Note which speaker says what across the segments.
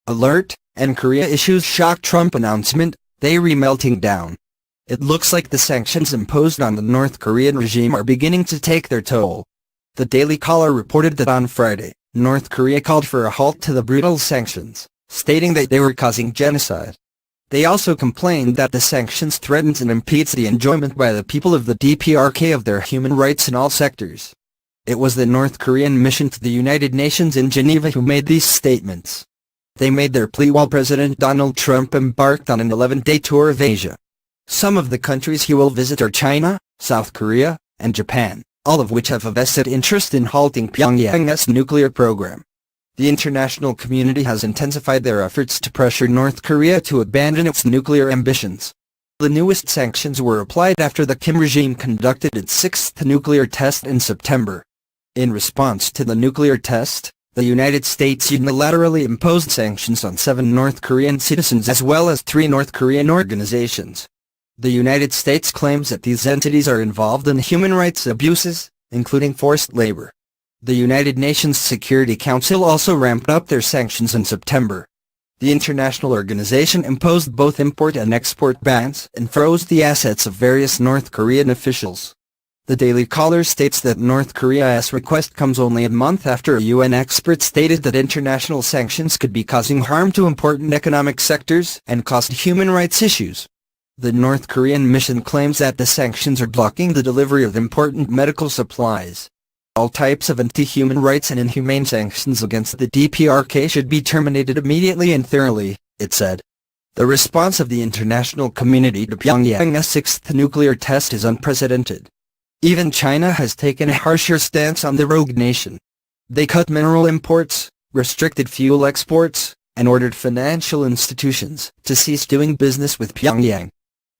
Speaker 1: Alert, and Korea issues shock Trump announcement, they re-melting down. It looks like the sanctions imposed on the North Korean regime are beginning to take their toll. The Daily Caller reported that on Friday, North Korea called for a halt to the brutal sanctions, stating that they were causing genocide. They also complained that the sanctions threatens and impedes the enjoyment by the people of the DPRK of their human rights in all sectors. It was the North Korean mission to the United Nations in Geneva who made these statements. They made their plea while President Donald Trump embarked on an 11-day tour of Asia. Some of the countries he will visit are China, South Korea, and Japan, all of which have a vested interest in halting Pyongyang's nuclear program. The international community has intensified their efforts to pressure North Korea to abandon its nuclear ambitions. The newest sanctions were applied after the Kim regime conducted its sixth nuclear test in September. In response to the nuclear test, the United States unilaterally imposed sanctions on 7 North Korean citizens as well as 3 North Korean organizations. The United States claims that these entities are involved in human rights abuses, including forced labor. The United Nations Security Council also ramped up their sanctions in September. The international organization imposed both import and export bans and froze the assets of various North Korean officials. The Daily Caller states that North Korea's request comes only a month after a UN expert stated that international sanctions could be causing harm to important economic sectors and cost human rights issues. The North Korean mission claims that the sanctions are blocking the delivery of important medical supplies. All types of anti-human rights and inhumane sanctions against the DPRK should be terminated immediately and thoroughly, it said. The response of the international community to Pyongyang's sixth nuclear test is unprecedented. Even China has taken a harsher stance on the rogue nation. They cut mineral imports, restricted fuel exports, and ordered financial institutions to cease doing business with Pyongyang.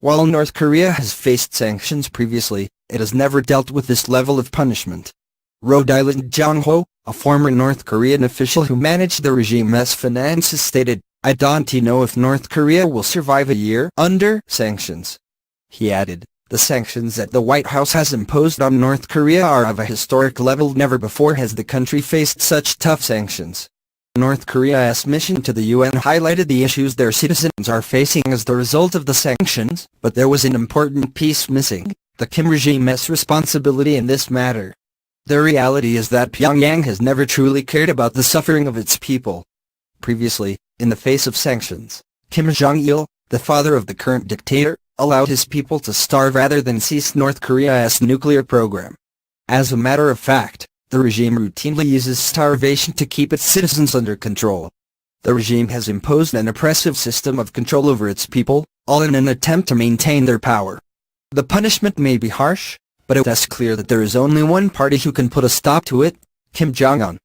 Speaker 1: While North Korea has faced sanctions previously, it has never dealt with this level of punishment. Rhode Island Jong-ho, a former North Korean official who managed the regime's finances stated, "I don't know if North Korea will survive a year under sanctions." He added, "The sanctions that the White House has imposed on North Korea are of a historic level. Never before has the country faced such tough sanctions." North Korea's mission to the UN highlighted the issues their citizens are facing as the result of the sanctions, but there was an important piece missing: the Kim regime's responsibility in this matter. The reality is that Pyongyang has never truly cared about the suffering of its people. Previously, in the face of sanctions, Kim Jong-il, the father of the current dictator, allowed his people to starve rather than cease North Korea's nuclear program. As a matter of fact, the regime routinely uses starvation to keep its citizens under control. The regime has imposed an oppressive system of control over its people, all in an attempt to maintain their power. The punishment may be harsh, but it is clear that there is only one party who can put a stop to it: Kim Jong-un.